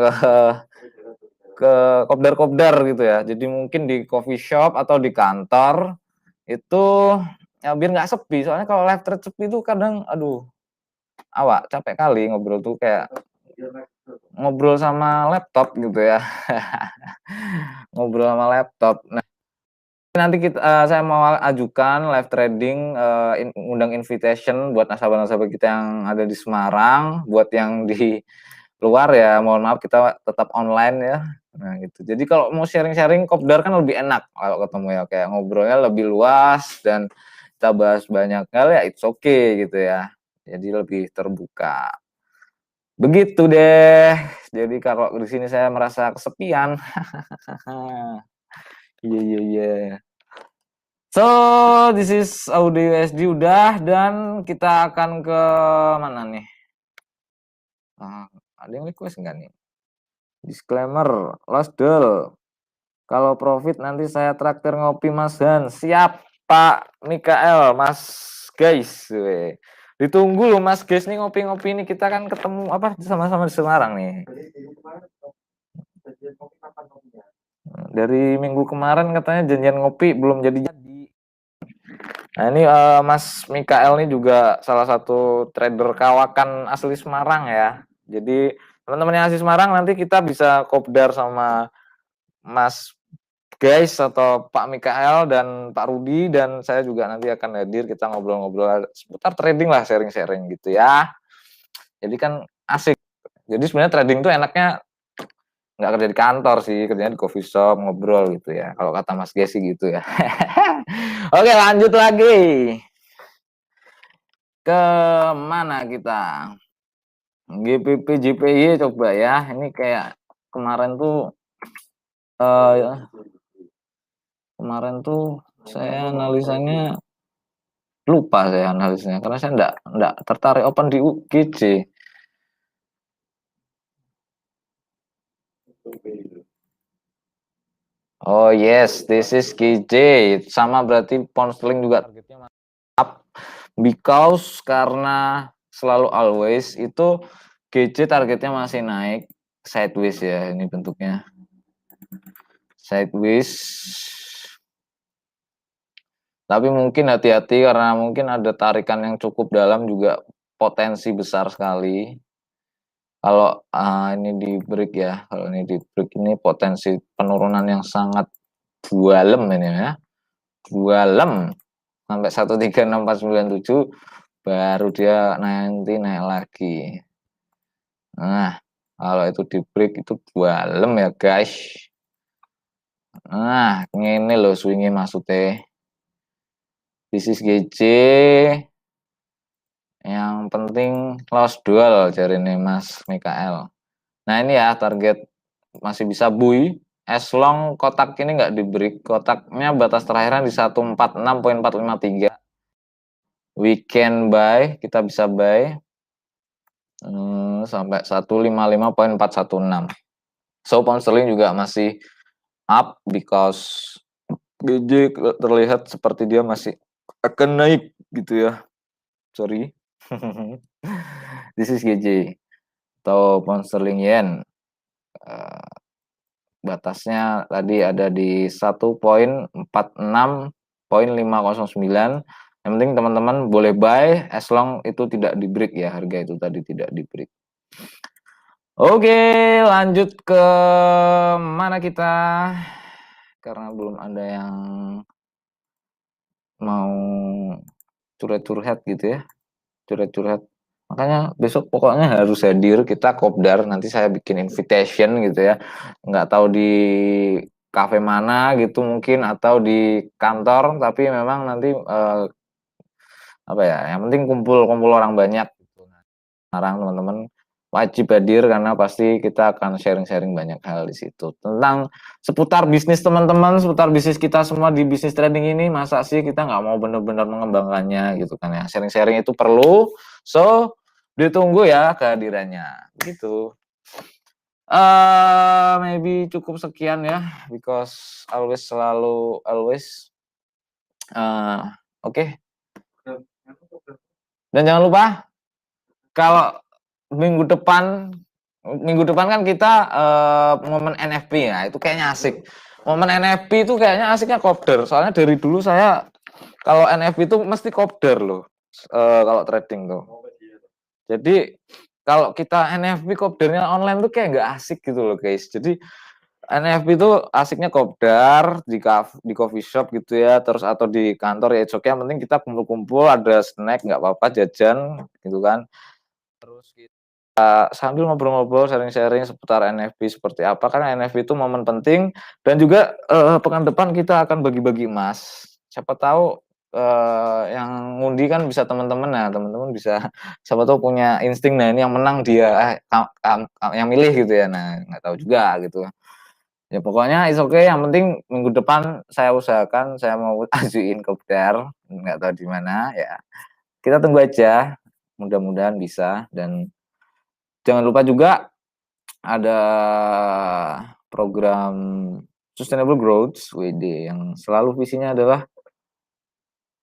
ke kopdar-kopdar gitu ya. Jadi mungkin di coffee shop atau di kantor itu ya biar nggak sepi. Soalnya kalau live trade sepi itu kadang aduh, awak capek kali ngobrol tuh, kayak ngobrol sama laptop gitu ya. Ngobrol sama laptop. Nah, nanti saya mau ajukan live trading, undang invitation buat nasabah-nasabah kita yang ada di Semarang. Buat yang di luar ya mohon maaf, kita tetap online ya. Nah gitu. Jadi kalau mau sharing-sharing kopdar kan lebih enak kalau ketemu ya, kayak ngobrolnya lebih luas dan kita bahas banyak hal ya, it's okay gitu ya. Jadi lebih terbuka. Begitu deh. Jadi kalau di sini saya merasa kesepian. Iya iya iya. So, this is audio USD udah, dan kita akan ke mana nih? Ada yang request enggak nih? Disclaimer, lost deal. Kalau profit nanti saya traktir ngopi Mas Han. Siap Pak Mikael, Mas guys. Ditunggu loh Mas guys nih, ngopi-ngopi nih, kita kan ketemu apa sama-sama di Semarang nih. Dari minggu kemarin katanya janjian ngopi, belum jadi-jadi. Nah ini Mas Mikael nih juga salah satu trader kawakan asli Semarang ya. Jadi teman-teman yang asli Semarang nanti kita bisa kopdar sama Mas guys atau Pak Mikael dan Pak Rudi, dan saya juga nanti akan hadir, kita ngobrol-ngobrol seputar trading lah, sharing-sharing gitu ya. Jadi kan asik. Jadi sebenarnya trading tuh enaknya nggak kerja di kantor sih, kerjanya di coffee shop ngobrol gitu ya. Kalau kata Mas Gesi gitu ya. Oke, lanjut lagi. Ke mana kita? GPP JPY coba ya. Ini kayak kemarin tuh kemarin tuh saya analisanya lupa, saya analisanya karena saya enggak tertarik open di UGC. Oh yes, this is GJ. Sama berarti pound sterling juga targetnya up, because karena selalu always itu GJ targetnya masih naik sideways ya, ini bentuknya sideways. Tapi mungkin hati-hati karena mungkin ada tarikan yang cukup dalam, juga potensi besar sekali. Kalau ini di break ya, kalau ini di break ini potensi penurunan yang sangat bualem ini ya. Bualem sampai 136497 baru dia nanti naik lagi. Nah, kalau itu di break itu bualem ya, guys. Nah, ini loh swingnya maksudnya. This is GC. Yang penting loss dual jari ini Mas Mikael. Nah ini ya target masih bisa buy as long kotak ini nggak di break. Kotaknya batas terakhirnya di 146.453. We can buy, kita bisa buy sampai 155.416. So pound sterling juga masih up because GJ terlihat seperti dia masih akan naik gitu ya. Sorry. This is GJ atau pound sterling yen. Batasnya tadi ada di 1.46.509. Yang penting teman-teman boleh buy as long itu tidak di break ya, harga itu tadi tidak di break. Oke, lanjut ke mana kita? Karena belum ada yang mau curhat-curhat gitu ya. Curhat-curhat. Makanya besok pokoknya harus hadir, kita kopdar, nanti saya bikin invitation gitu ya. Nggak tahu di kafe mana gitu mungkin atau di kantor, tapi memang nanti apa ya, yang penting kumpul orang banyak gitu. Sekarang teman-teman wajib hadir karena pasti kita akan sharing-sharing banyak hal di situ tentang seputar bisnis teman-teman, seputar bisnis kita semua di bisnis trading ini. Masa sih kita nggak mau benar-benar mengembangkannya gitu kan ya. Sharing-sharing itu perlu, so ditunggu ya kehadirannya gitu. Maybe cukup sekian ya, because always oke. Dan jangan lupa kalau minggu depan kan kita momen NFP ya, itu kayaknya asik. Momen NFP itu kayaknya asiknya kopdar. Soalnya dari dulu saya kalau NFP itu mesti kopdar loh. Kalau trading tuh. Jadi kalau kita NFP kopdarnya online tuh kayak nggak asik gitu loh guys. Jadi NFP itu asiknya kopdar di coffee shop gitu ya, terus atau di kantor ya, oke. Yang penting kita kumpul-kumpul, ada snack nggak apa-apa, jajan gitu kan. Terus kita sambil ngobrol-ngobrol, sharing-sharing seputar NFP seperti apa, karena NFP itu momen penting. Dan juga pekan depan kita akan bagi-bagi emas. Siapa tahu yang ngundi kan bisa teman-teman, nah teman-teman bisa siapa tahu punya insting, nah ini yang menang dia, yang milih gitu ya, nah nggak tahu juga gitu. Ya pokoknya is okay, yang penting minggu depan saya usahakan saya mau ajuin kopdar, nggak tahu di mana ya. Kita tunggu aja, mudah-mudahan bisa. Dan jangan lupa juga ada program Sustainable Growth WD yang selalu visinya adalah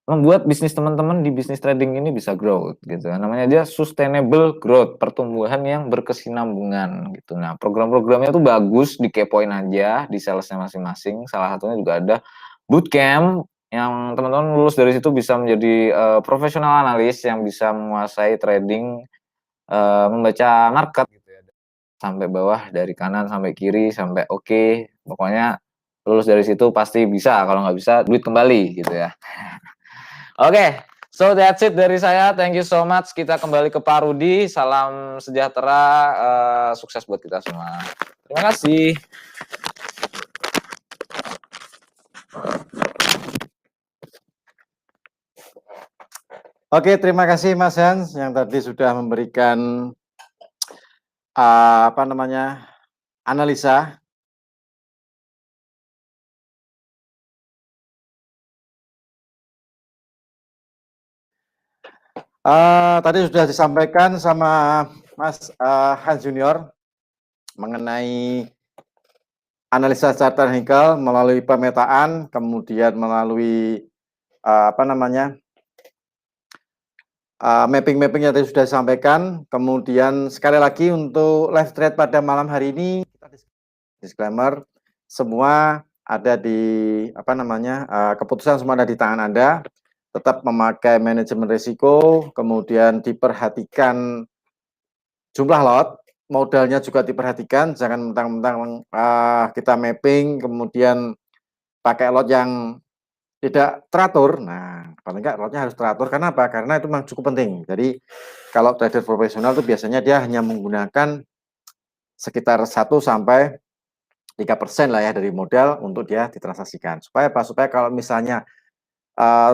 membuat bisnis teman-teman di bisnis trading ini bisa growth gitu. Namanya dia Sustainable Growth, pertumbuhan yang berkesinambungan gitu. Nah, program-programnya tuh bagus, dikepoin aja di salesnya masing-masing. Salah satunya juga ada bootcamp yang teman-teman lulus dari situ bisa menjadi profesional analis yang bisa menguasai trading, membaca market gitu ya. Sampai bawah, dari kanan sampai kiri sampai oke. Pokoknya lulus dari situ pasti bisa, kalau nggak bisa duit kembali gitu ya. Oke, so that's it dari saya. Thank you so much. Kita kembali ke Pak Rudi. Salam sejahtera, sukses buat kita semua. Terima kasih. Oke, terima kasih Mas Hans yang tadi sudah memberikan apa namanya analisa. Tadi sudah disampaikan sama Mas Hans Junior mengenai analisa secara teknikal melalui pemetaan, kemudian melalui apa namanya mapping-mapping yang tadi sudah disampaikan. Kemudian sekali lagi untuk live trade pada malam hari ini, disclaimer, semua ada di apa namanya keputusan semua ada di tangan Anda. Tetap memakai manajemen risiko, kemudian diperhatikan jumlah lot, modalnya juga diperhatikan, jangan mentang-mentang kita mapping kemudian pakai lot yang tidak teratur. Nah, paling enggak lotnya harus teratur. Karena apa? Karena itu memang cukup penting. Jadi kalau trader profesional itu biasanya dia hanya menggunakan sekitar 1 sampai 3% lah ya dari modal untuk dia ditransaksikan. Supaya apa? Supaya kalau misalnya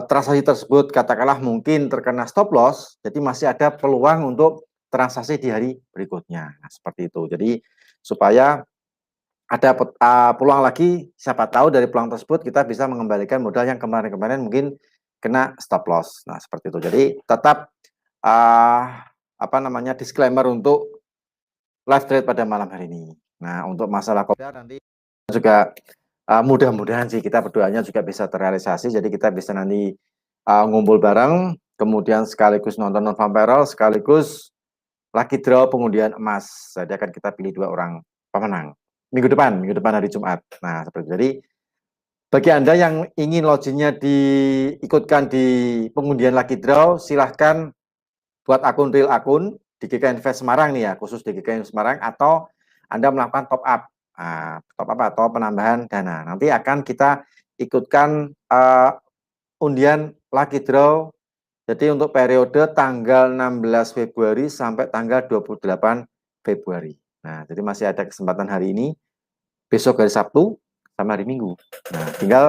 transaksi tersebut katakanlah mungkin terkena stop loss, jadi masih ada peluang untuk transaksi di hari berikutnya. Nah, seperti itu. Jadi supaya ada peluang lagi, siapa tahu dari peluang tersebut kita bisa mengembalikan modal yang kemarin-kemarin mungkin kena stop loss. Nah, seperti itu. Jadi tetap apa namanya disclaimer untuk live trade pada malam hari ini. Nah, untuk masalah nanti juga mudah-mudahan sih kita berdoanya juga bisa terrealisasi. Jadi kita bisa nanti ngumpul bareng, kemudian sekaligus nonton non farm payroll, sekaligus lucky draw pengundian emas. Jadi akan kita pilih 2 orang pemenang minggu depan hari Jumat. Nah, seperti itu. Jadi bagi Anda yang ingin login-nya diikutkan di pengundian lucky draw, silahkan buat akun real akun di GK Invest Semarang nih ya, khusus di GK Invest Semarang, atau Anda melakukan top up. Nah, top up atau penambahan dana. Nanti akan kita ikutkan undian lucky draw. Jadi untuk periode tanggal 16 Februari sampai tanggal 28 Februari. Nah, jadi masih ada kesempatan hari ini, besok hari Sabtu, sama hari Minggu. Nah, tinggal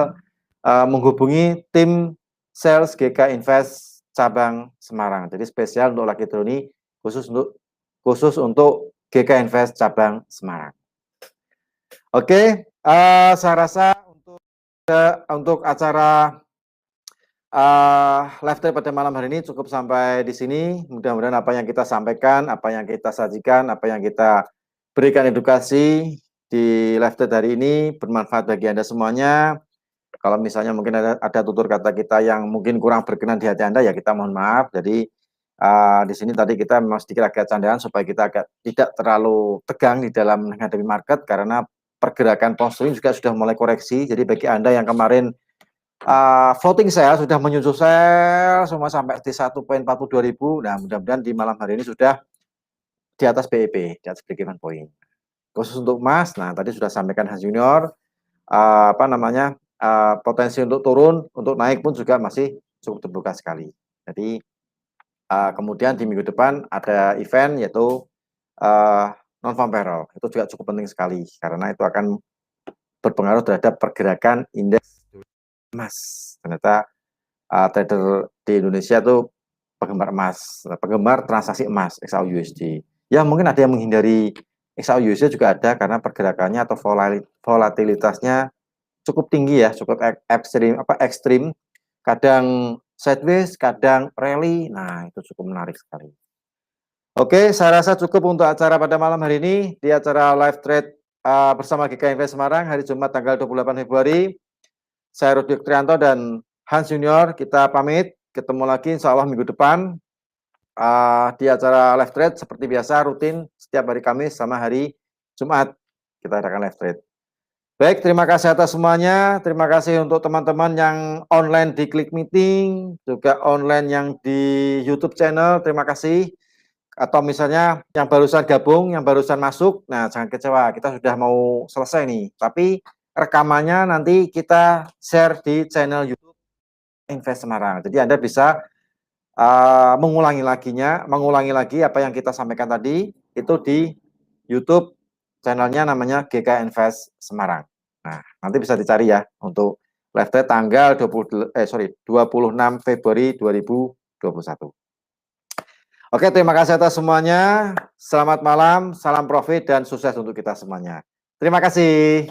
menghubungi tim sales GK Invest cabang Semarang. Jadi spesial untuk lucky draw ini khusus untuk GK Invest cabang Semarang. Oke, saya rasa untuk acara live trade pada malam hari ini cukup sampai di sini. Mudah-mudahan apa yang kita sampaikan, apa yang kita sajikan, apa yang kita berikan edukasi di live trade hari ini bermanfaat bagi Anda semuanya. Kalau misalnya mungkin ada tutur kata kita yang mungkin kurang berkenan di hati Anda, ya kita mohon maaf. Jadi di sini tadi kita memang sedikit agak candaan supaya kita agak tidak terlalu tegang di dalam menghadapi market, karena pergerakan pound sterling juga sudah mulai koreksi. Jadi bagi Anda yang kemarin floating sell sudah menyusul sell semua sampai di 1.42.000. Nah, mudah-mudahan di malam hari ini sudah di atas BEP, di atas break-even point. Khusus untuk emas, nah tadi sudah sampaikan Hans Junior, apa namanya, potensi untuk turun, untuk naik pun juga masih cukup terbuka sekali. Jadi kemudian di minggu depan ada event yaitu non farm payroll. Itu juga cukup penting sekali karena itu akan berpengaruh terhadap pergerakan indeks emas. Ternyata trader di Indonesia tuh penggemar emas, penggemar transaksi emas XAUUSD. Ya mungkin ada yang menghindari XAUUSD juga ada karena pergerakannya atau volatilitasnya cukup tinggi ya, cukup ekstrim. Kadang sideways, kadang rally. Nah, itu cukup menarik sekali. Oke, saya rasa cukup untuk acara pada malam hari ini di acara live trade bersama GK Invest Semarang hari Jumat tanggal 28 Februari. Saya Rudi Trianto dan Hans Junior, kita pamit. Ketemu lagi insya Allah minggu depan di acara live trade seperti biasa rutin setiap hari Kamis sama hari Jumat kita adakan live trade. Baik, terima kasih atas semuanya. Terima kasih untuk teman-teman yang online di Klik Meeting, juga online yang di YouTube channel. Terima kasih. Atau misalnya yang barusan gabung, yang barusan masuk, nah jangan kecewa, kita sudah mau selesai nih. Tapi rekamannya nanti kita share di channel YouTube Invest Semarang. Jadi Anda bisa mengulangi lagi apa yang kita sampaikan tadi itu di YouTube channelnya namanya GK Invest Semarang. Nah, nanti bisa dicari ya untuk live trade tanggal 26 Februari 2021. Oke, terima kasih atas semuanya. Selamat malam, salam profit dan sukses untuk kita semuanya. Terima kasih.